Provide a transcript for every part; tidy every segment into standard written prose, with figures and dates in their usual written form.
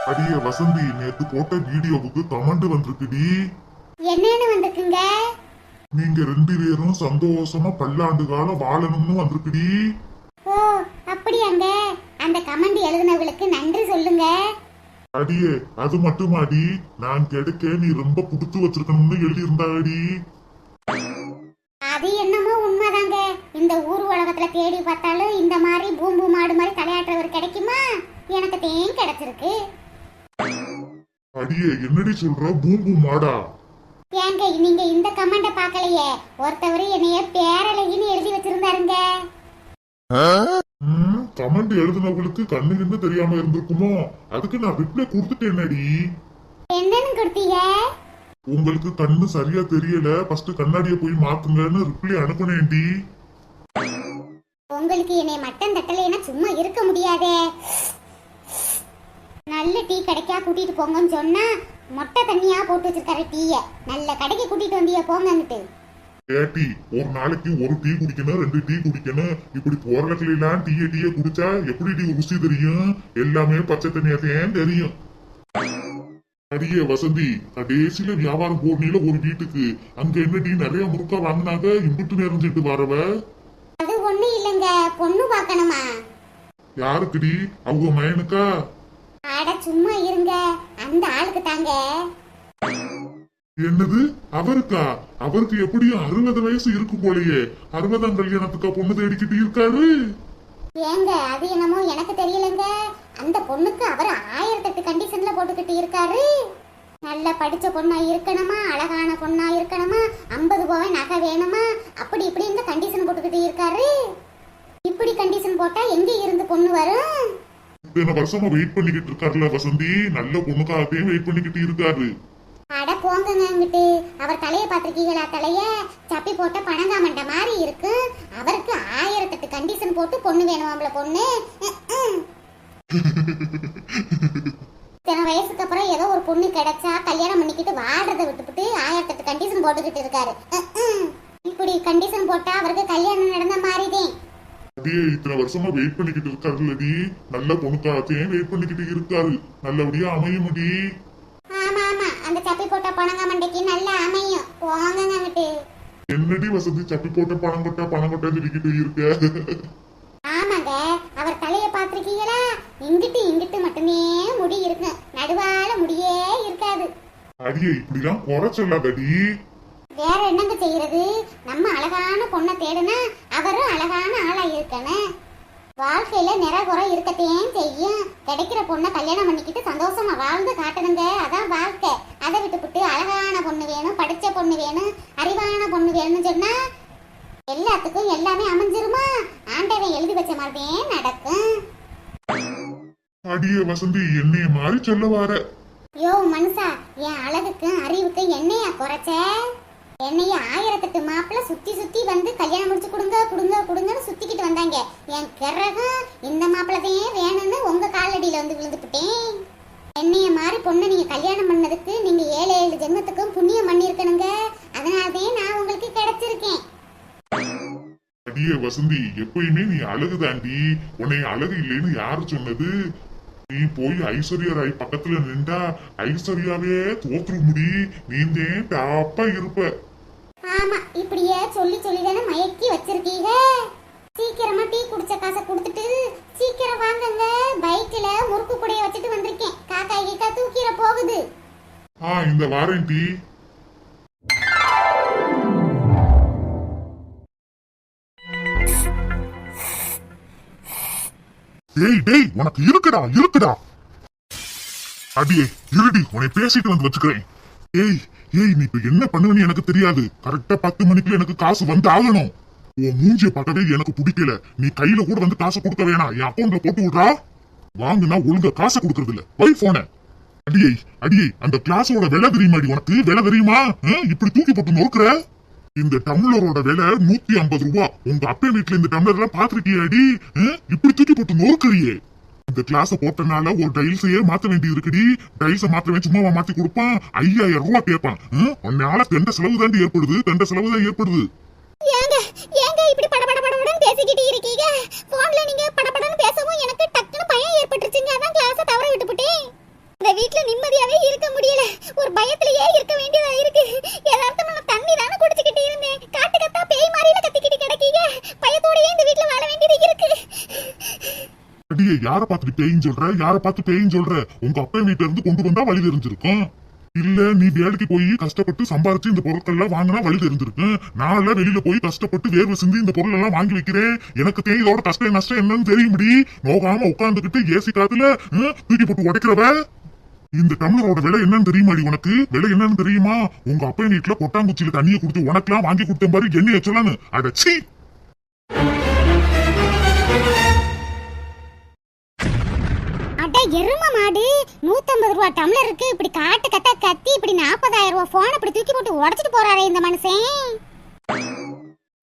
அடியே வசந்தி, நேத்து போட்ட வீடியோவுக்கு கமெண்ட் வந்திருக்குடி. என்னன்னு வந்திருக்குங்க? நீங்க ரெண்டு பேரும் சந்தோஷமா பல்லாண்டு காலம் வாழணும்னு வந்திருக்குடி. ஓ அப்படியாங்க. அந்த கமெண்ட் எழுதினவங்களுக்கு நன்றி சொல்லுங்க. அடியே அது மட்டுமாடி, நான் கிடைக்க நீ ரொம்ப புடிச்சு வச்சிருக்கணும்னு எழுதி இருந்தாடி. அது என்னமோ உண்மைதாங்க. இந்த ஊர் உலகத்துல தேடி பார்த்தாலும் இந்த மாதிரி பூம்பு மாடு மாதிரி தலையாட்டுறவர் கிடைக்குமா? எனக்கு தேன் கிடைச்சிருக்கு. அடியே என்னடி சொல்ற, பூம்பு மாடா? ஏங்க நீங்க இந்த கமெண்ட பார்க்கலையே? ஒருத்தவர் என்னைய பேரழகின்னு எழுதி வச்சிருந்தாருங்க. கமெண்ட் எழுதினவங்களுக்கு கண்ணு கிண்ணு தெரியாம இருந்திருக்குமோ? அதுக்கு நான் ரிப்ளை கொடுத்துட்டேனடி. என்னன்னு கொடுத்தீங்க? உங்களுக்கு கண்ணு சரியா தெரியல, ஃபர்ஸ்ட் கண்ணாடிய போய் மாத்துங்கன்னு ரிப்ளை அனுப்புனேன்டி. உங்களுக்கு என்னை மட்டன் தட்டலைன்னா சும்மா இருக்க முடியாதே. நல்ல டீ கடைக்கா கூட்டிட்டு போங்கன்னு சொன்னா மொட்டை தண்ணியா போட்டு வச்சிருக்காரு டீய. நல்ல கடைக்கு கூட்டிட்டு வந்தியா போங்கன்னுட்டு. ஏட்டி, ஒரு நாளைக்கு ஒரு டீ குடிக்கணும், ரெண்டு டீ குடிக்கணும், இப்படி போறதுல எல்லாம் டீய குடிச்சா எப்படி டீ ருசி தெரியும்? எல்லாமே பச்சை தண்ணியாத்தையும் தெரியும். அடியே வசந்தி, கடைசியில வியாபாரம் போறீல ஒரு வீட்டுக்கு, அங்க என்ன டீ நிறைய முறுக்கா வாங்கினாங்க, இம்புட்டு நேரம் வரவ? அது ஒண்ணு இல்லைங்க, பொண்ணு பார்க்கணுமா. யாருக்குடி? அவங்க மயனுக்கா? அட சும்மா இருங்க, அந்த ஆளுக்கு தாங்க. என்னது அவருக்கா? அவருக்கு எப்படியும் 60 வயசு இருக்கும் போலயே. 60ஆம் கல்யாணத்துக்கா பொண்ணு தேடிக்கிட்டு இருக்காரு? ஏங்க அது என்னமோ எனக்கு தெரியலங்க. அந்த பொண்ணுக்கு அவர் 1008 கண்டிஷன்ல போட்டுக்கிட்டு இருக்காரு. நல்ல படிச்ச பொண்ணா இருக்கணுமா, அழகான பொண்ணா இருக்கணுமா, 50 பவுன் நகை வேணுமா, அப்படி இப்படி இந்த கண்டிஷன் போட்டுக்கிட்டு இருக்காரு. இப்படி கண்டிஷன் போட்டா எங்க இருந்து பொண்ணு வரும்? இத்தனை வருஷமா வெயிட் பண்ணிக்கிட்டு இருக்காருல வசந்தி, நல்ல பொண்ணுக்காகவே வெயிட் பண்ணிக்கிட்டு இருக்காரு. அட போங்கங்க அங்கிட்டு. அவர் தலையை பார்த்திருக்கீங்களா? தலைய சப்பி போட்ட பணங்காமண்ட மாதிரி இருக்கு. அவருக்கு 1008 கண்டிஷன் போட்டு பொண்ணு வேணுமாம்ல பொண்ணு. இத்தனை வயசுக்கு அப்புறம் ஏதோ ஒரு பொண்ணு கிடைச்சா கல்யாணம் பண்ணிக்கிட்டு வாழ்றதை விட்டுவிட்டு 1008 கண்டிஷன் போட்டுக்கிட்டு இருக்காரு. இப்படி கண்டிஷன் போட்டா அவருக்கு கல்யாணம் நடந்த மாதிரிதான். அப்படியே இத்தனை வருஷமா வெயிட் பண்ணிக்கிட்டு இருக்காருல்லடி, நல்ல பொண்ணுக்காகத்தையும் வெயிட் பண்ணிக்கிட்டு இருக்காரு. நல்லபடியா அமையும்டி. ஆமா ஆமா, அந்த சப்பி போட்ட பணங்காமண்டைக்கு நல்லா அமையும். போங்கங்க அங்கிட்டு. என்னடி வசந்தி, சப்பி போட்ட பணம் கொட்டா சொல்லிக்கிட்டு இருக்க? ஆமாங்க, அவர் தலைய பாத்திருக்கீங்களா? இங்கிட்டு இங்கிட்டு மட்டுமே முடி இருக்கு, நடுவால முடியே இருக்காது. அடியே இப்படிலாம் குறை சொல்லாதடி. வேற என்னங்க செய்யறது? நம்ம அழகான பொண்ணை தேடுனா அவரும் அழகான ஆளா இருக்கணும். வாழ்க்கையில நிறகுறை இருக்கத்தையும் செய்யும். கிடைக்கிற பொண்ணை கல்யாணம் பண்ணிக்கிட்டு சந்தோஷமா வாழ்ந்து காட்டணுங்க, அதான் வாழ்க்கை. அதை விட்டுப்புட்டு அழகான பொண்ணு வேணும், படிச்ச பொண்ணு வேணும், அறிவான பொண்ணு வேணும்னு சொன்னா எல்லாத்துக்கும் எல்லாமே அமைஞ்சிருமா? ஆண்டவன் எழுதி வச்ச மாதிரியே நடக்கும். அடியே வசந்தி, என்னைய மாதிரி சொல்ல வார? யோ மனுஷா, என் அழகுக்கும் அறிவுக்கும் என்னையா குறைச்ச? என்னைய 1008 மாப்பிள்ள சுத்தி சுத்தி வந்து கல்யாணம் முடிச்சு கொடுங்க கொடுங்க கொடுங்கன்னு சுத்திக்கிட்டு வந்தாங்க. என் கிறகம் இந்த மாப்பிள்ளதையே வேணும்னு உங்க காலடியில வந்து விழுந்துட்டேன். என்னைய மாதிரி பொண்ணு நீங்க கல்யாணம் பண்ணதுக்கு நீங்க 7 ஜென்மத்துக்கும் புண்ணியம் பண்ணிருக்கணுங்க. அதனாலதான் நான் உங்களுக்கு கிடைச்சிருக்கேன். அடியே வசந்தி, எப்பயுமே நீ அழகு தாண்டி. உன்னை அழகு இல்லைன்னு யாரு சொன்னது? நீ போய் ஐஸ்வர்யா ராய் பக்கத்துல நின்றா ஐஸ்வர்யாவே தோற்று முடி, நீந்தே டாப்பா இருப்ப. ஆமா, இப்படியே சொல்லி சொல்லிதானே மயக்கி வச்சிருக்கீங்க. சீக்கிரமா டீ குடிச்ச காசை கொடுத்துட்டு சீக்கிரம் வாங்குங்க. பைக்ல முறுக்கு கூடைய வச்சுட்டு வந்திருக்கேன். காக்கா கீக்கா தூக்கிற போகுது. இந்த வாரேன் டீ. டேய் டேய், உனக்கு இருக்குடா. அடியே இருடி, உன்னை பேசிட்டு வந்து வச்சுக்கிறேன். ஏய் ஏய், நீ இப்ப என்ன பண்ணுவேன்னு எனக்கு தெரியாது. கரெக்டா 10 மணிக்குள்ள எனக்கு காசு வந்து ஆகணும். உன் மூஞ்சிய பார்க்கவே எனக்கு பிடிக்கல. நீ கையில கூட வந்து காசை கொடுக்க வேணாம், என் அக்கௌண்ட்ல போட்டு விடுறா. வாங்குனா ஒழுங்கா காசை கொடுக்கறது இல்ல, வை போன. அடியே அந்த கிளாஸோட விலை தெரியுமாடி உனக்கு? விலை தெரியுமா? இப்படி தூக்கி போட்டு நோக்குற. இந்த டம்ளரோட விலை 150 ரூபா. உங்க அப்பா வீட்டுல இந்த டம்ளர் எல்லாம் பாத்திருக்கியாடி? இப்படி தூக்கி போட்டு நோக்குறியே. இந்த கிளாஸ போட்டனால ஒரு டைல்ஸையே மாத்த வேண்டி இருக்குடி. டைல்ஸ மாத்தவே சும்மாவா மாத்தி கொடுப்பான்? 5000 ரூபா கேட்பான். உன்னால தெண்ட செலவு தான் ஏற்படுது. ஏங்க இப்படி படபடன்னு பேசிக்கிட்டு இருக்கீங்க? போன்ல நீங்க படபடன்னு பேசவும் எனக்கு டக்குனு பயம் ஏற்பட்டுருச்சுங்க. அதான் கிளாஸ தவற விட்டுப்புட்டேன். அடியே யார பார்த்துட்டு பேயின்னு சொல்ற? யார பார்த்து பேயின்னு சொல்ற? உங்க அப்பா வீட்டுல இருந்து கொண்டு வந்தா வழி தெரிஞ்சிருக்கும். இல்ல நீ வேலைக்கு போய் கஷ்டப்பட்டு சம்பாரிச்சு இந்த பொருட்கள் எல்லாம் வாங்கினா வழி தெரிஞ்சிருக்கு. நான் எல்லாம் வெளியில போய் கஷ்டப்பட்டு வேர்வை சிந்தி இந்த பொருள் எல்லாம் வாங்கி வைக்கிறேன். எனக்கு இதோட கஷ்டம் நஷ்டம் என்னன்னு தெரியும்படி நோகாம உட்கார்ந்துகிட்டு ஏசி காத்துல தூக்கி போட்டு உடைக்கிறவ. இந்த டம்ளரோட விலை என்னன்னு தெரியுமாடி உனக்கு? விலை என்னன்னு தெரியுமா? உங்க அப்பா வீட்டுல கொட்டாங்குச்சியில தண்ணியை கொடுத்து உனக்கெல்லாம் வாங்கி கொடுத்தேன் பாரு, என்ன சொல்லு. அடச்சி. எரும மாடு 150 ரூபா டம்ளருக்கு இப்படி காட்டு கட்ட கத்தி இப்படி 40,000 ரூபா போன் இப்படி தூக்கி போட்டு உடைச்சிட்டு போறாரே இந்த மனுஷன்.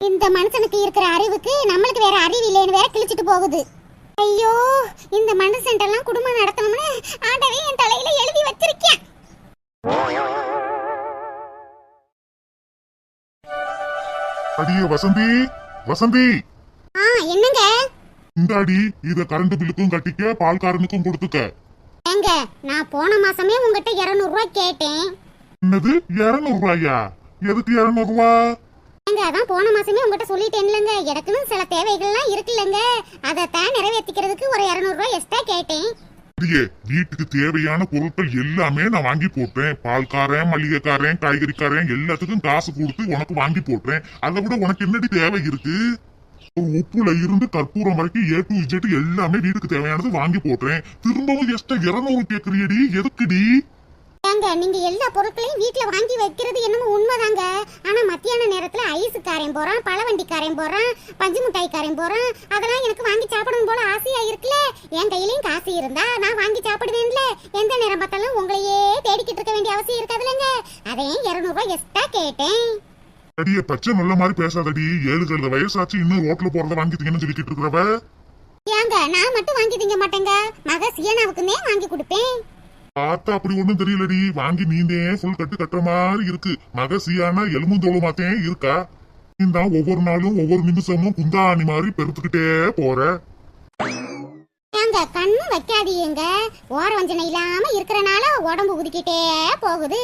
இந்த மனுஷனுக்கு இருக்கிற அறிவுக்கு நம்மளுக்கு வேற அறிவு இல்லைன்னு வேற கிழிச்சிட்டு போகுது. ஐயோ, இந்த மனுஷன் எல்லாம் குடும்பம் நடத்தணும்னு ஆண்டவே என் தலையில எழுதி வச்சிருக்கேன். அடியே வசந்தி, வசந்தி. என்னங்க? இந்தாடி, இத கரண்ட் பில்லுக்கும் கட்டிக்க, பால்காரனுக்கும் கொடுத்துக்க. ஏங்க, நான் போன மாசமே உங்ககிட்ட 200 ரூபாய் கேட்டேன். என்னது 200 ரூபாயா? எதுக்கு 200 ரூபா? ஏங்க, அதான் போன மாசமே உங்ககிட்ட சொல்லிட்டேன்லங்க, எனக்குன்னு சில தேவைகள்லாம் இருக்குல்லங்க, அதைத்தான் நிறைவேற்றிக்கிறதுக்கு ஒரு 200 ரூபாய் எக்ஸ்ட்ரா கேட்டேன். வீட்டுக்கு தேவையான பொருட்கள் எல்லாமே நான் வாங்கி போட்டேன். பால்காரன், மளிகைக்காரன், காய்கறிக்காரன் எல்லாத்துக்கும் காசு கொடுத்து உனக்கு வாங்கி போட்டேன். அதை விட உனக்கு என்னடி தேவை இருக்கு? ஒரு உப்புல இருந்து கற்பூரம் வரைக்கும் A to Z எல்லாமே வீட்டுக்கு தேவையானது வாங்கி போட்டேன். திரும்பவும் எக்ஸ்ட்ரா 200 கேக்குறியடி, எதுக்குடி? ஏங்க, நீங்க எல்லா பொருட்களையும் வீட்டுல வாங்கி வைக்கிறது என்னமோ உண்மைதாங்க. ஆனா மத்தியான நேரத்துல ஐஸுக்காரன் போறான், பழவண்டிக்காரன் போறான், பஞ்சு மிட்டாய்க்காரன் போறான். அதெல்லாம் எனக்கு வாங்கி சாப்பிடணும் போல ஆசையா இருக்குல்ல. என் கையிலயும் காசு இருந்தா நான் வாங்கி சாப்பிடுவேன்ல. எந்த நேரம் பார்த்தாலும் உங்களையே தேடிக்கிட்டு இருக்க வேண்டிய அவசியம் இருக்காதுல்லங்க. அதையும் 200 ரூபாய் எக்ஸ்ட்ரா கேட்டேன். அடியே பச்சை நல்ல மாதிரி பேசாதடி. 7 வயசாச்சு இன்னும் ரோட்ல போறத வாங்கிட்டீங்கன்னு சொல்லிக்கிட்டு இருக்கிறவ. ஏங்க, நான் மட்டும் வாங்கி திங்க மாட்டேங்க, மக சியனாவுக்குமே வாங்கி கொடுப்பேன். பார்த்தா அப்படி ஒண்ணும் தெரியலடி. வாங்கி நீந்தே ஃபுல் கட்டு கட்டுற மாதிரி இருக்கு. மக சியானா எலும்பும் தோளுமாத்தே இருக்கா. இந்த ஒவ்வொரு நாளும் ஒவ்வொரு நிமிஷமும் குந்தாணி மாதிரி பெருத்துக்கிட்டே போற. ஏங்க, கண்ணு வைக்காதீங்க. ஓர வஞ்சனை இல்லாம இருக்கறனால உடம்பு உதிக்கிட்டே போகுது.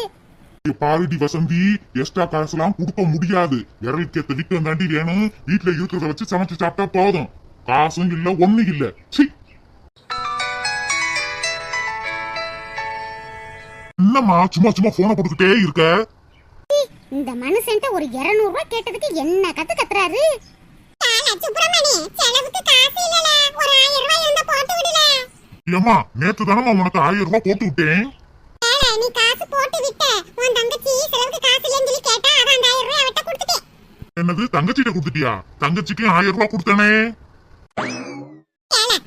பாருடி வசந்தி, எக்ஸ்ட்ரா காசுலாம் கொடுக்க முடியாது. விரலுக்கேத்த விக்கம் தாண்டி வேணும். வீட்டுல இருக்கிறத வச்சு சமைச்சு சாப்பிட்டா போதும். காசும் இல்ல, ஒண்ணு இல்ல. என்னம்மா சும்மா சும்மா போன போட்டுக்கிட்டே இருக்க? இந்த மனுஷன்ட்ட ஒரு 200 ரூபாய் கேட்டதுக்கு என்ன கத்து கத்துறாரு? சுப்பிரமணி, செலவுக்கு காசு இல்லல, ஒரு 1000 ரூபாய் இருந்தா போட்டு விடுல. ஏம்மா, நேத்து தானமா உனக்கு 1000 ரூபாய் போட்டு விட்டேன். நீ காசு போட்டு விட்ட. உன் தங்கச்சி செலவுக்கு காசு இல்லன்னு சொல்லி கேட்டா, அதான் 1000 ரூபாய் அவட்ட கொடுத்துட்டேன். என்னது, தங்கச்சிட்ட கொடுத்துட்டியா? தங்கச்சிக்கு 1000 ரூபாய் கொடுத்தனே.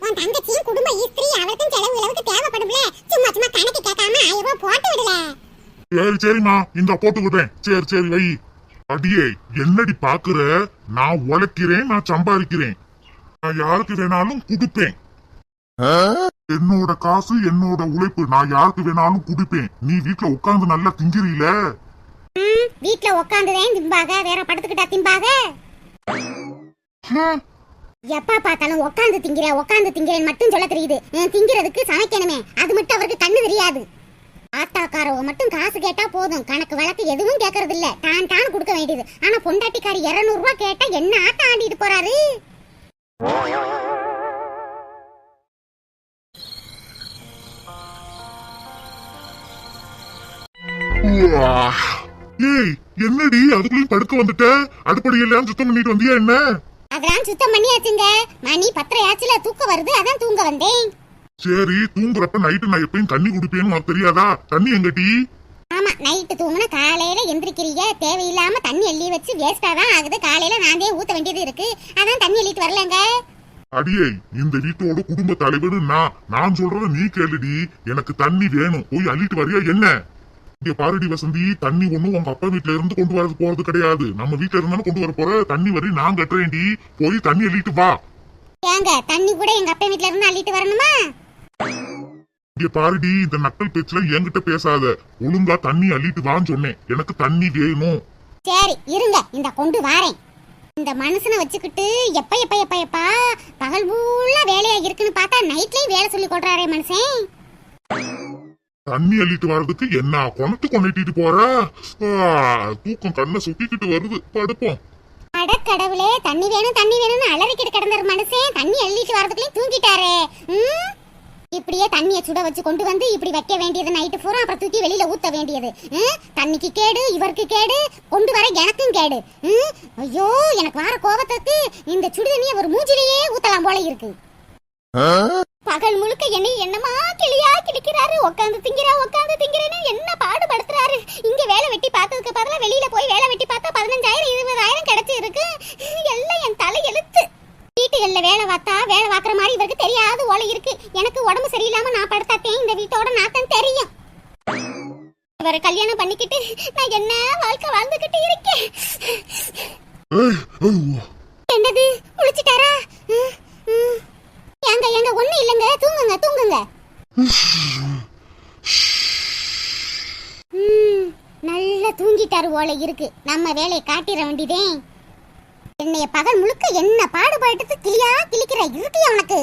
உன் தங்கச்சியும் குடும்ப ஈஸ்திரி, அவளுக்கும் செலவு இலவுக்கு தேவைப்படும்ல. சும்மா சும்மா கணக்கு கேட்காம 1000 ரூபாய் போட்டு விடல. சரிம்மா, இந்த போட்டு விடுறேன். சரி வை. அடியே, என்னடி பாக்குற? நான் உழைக்கிறேன், நான் சம்பாதிக்கிறேன். நான் யாருக்கு வேணாலும் குடுப்பேன். என்னோட காசு, என்னோட உழைப்பு. நான் யாருக்கு வேணாலும் குடிப்பேன். நீ வீட்டுல உட்கார்ந்து நல்லா திங்கிறீல. வீட்டுல உட்காந்துதான் திம்பாக, வேற படுத்துக்கிட்டா திம்பாக. எப்ப பார்த்தாலும் உட்காந்து திங்கிறேன் மட்டும் சொல்ல தெரியுது. திங்கிறதுக்கு சமைக்கணுமே, அது மட்டும் அவருக்கு கண்ணு தெரியாது. ஆத்தாக்காரவ மட்டும் காசு கேட்டா போதும், கணக்கு வழக்கு எதுவும் கேட்கறது இல்ல, டான் கொடுக்க வேண்டியது. ஆனா பொண்டாட்டிக்காரி 200 ரூபாய் கேட்டா என்ன ஆட்டம் ஆடிட்டு போறாரு. ஏய், என்னடி அதுக்குள்ளயும் படுக்க வந்துட்ட? அடுப்படியெல்லாம் சுத்தம் பண்ணிட்டு வந்தியா என்ன? அதெல்லாம் சுத்தம் பண்ணியாச்சுங்க. மணி 10:30 ஆச்சுல, தூக்கம் வருது, அதான் தூங்க வந்தேன். சரி, தூங்குறப்ப நைட்டு நான் எப்பயும் தண்ணி குடிப்பேன்னு உனக்கு தெரியாதா? தண்ணி எங்கடி? ஆமா, நைட்டு தூங்குனா காலையில எந்திரிக்கிறீங்க. தேவையில்லாம தண்ணி எள்ளி வச்சு வேஸ்டா தான் ஆகுது. காலையில நான் தான் ஊத்த வேண்டியது இருக்கு, அதான் தண்ணி எள்ளிட்டு வரலங்க. அடியே, இந்த வீட்டோட குடும்ப தலைவர் நான் சொல்றத நீ கேளுடி. எனக்கு தண்ணி வேணும், போய் அள்ளிட்டு வரியா என்ன? இங்க பாருடி வசந்தி, தண்ணி ஒண்ணும் உங்க அப்பா வீட்டுல இருந்து கொண்டு வரது போறது கிடையாது. நம்ம வீட்டுல இருந்தாலும் கொண்டு வர போற. தண்ணி வரி நான் கட்டுறேன்டி. போய் தண்ணி அள்ளிட்டு வா. ஏங்க, தண்ணி கூட எங்க அப்பா வீட்டுல இருந்து அள்ளிட்டு வரணுமா? இங்க பாருடி, இந்த நக்கல் பேச்சுல என்கிட்ட பேசாத. ஒழுங்கா தண்ணி அள்ளிட்டு வான்னு சொன்னேன். எனக்கு தண்ணி வேணும். சரி இருங்க, இந்த கொண்டு வாரேன். இந்த மனுஷனை வச்சுக்கிட்டு எப்ப பகல் ஃபுல்லா வேலையா இருக்குன்னு பார்த்தா நைட்லயும் வேலை சொல்லி கொடுறாரே மனுஷன். தண்ணி அள்ளிட்டு வர்றதுக்கு என்ன கொண்டு போற? தூக்கம் கண்ணை சுட்டிக்கிட்டு வருது. படுப்போம். அட அடக்கடவுளே, தண்ணி வேணும் தண்ணி வேணும்னு அலறிக்கிட்டு கிடந்தாரு மனுஷன். தண்ணி அள்ளிட்டு வரதுக்குள்ளே தூங்கிட்டாரே. இப்படியே தண்ணியை சுட வச்சு கொண்டு வந்து இப்படி வைக்க வேண்டியது நைட்டு பூரா, அப்புறம் தூக்கி வெளியில ஊத்த வேண்டியது. தண்ணிக்கு கேடு, இவருக்கு கேடு, கொண்டு வர எனக்கும் கேடு. ஐயோ, எனக்கு வர கோபத்துக்கு இந்த சுடுதண்ணியை ஒரு மூஞ்சிலேயே ஊத்தலாம் போல இருக்கு. பகல் முழுக்க என்னமா கிளியா கிளிக்கிறாரு. உட்காந்து திங்கிறேன்னு என்ன பாடுபடுத்துறாரு. இங்க வேலை வெட்டி பார்த்ததுக்கு பதிலா வெளியில போய் வேலை வெட்டி பார்த்தா 15,000 20,000 கிடைச்சு இருக்கு. எல்லாம் என் தலை எழுத்து. வீட்டுகள்ல வேலை பார்க்குற மாதிரி இவருக்கு தெரியாது ஓலை இருக்கு. எனக்கு உடம்பு சரியில்லாம நான் படுத்தாத்தேன் இந்த வீட்டோட நாத்தம் தெரியும். இவரை கல்யாணம் பண்ணிக்கிட்டு நான் என்ன வாழ்க்கை வாழ்ந்துகிட்டு இருக்கேன். என்னது முடிச்சிட்டாரா? எங்க ஒண்ணு இல்லங்க, தூங்குங்க. நல்லா தூங்கிட்டாரு ஓலை இருக்கு. நம்ம வேலையை காட்டிட வேண்டியதே. என்னைய பகல் முழுக்க என்ன பாடுபட்டு கிளியா கிளிக்கிற இருக்கியா உனக்கு?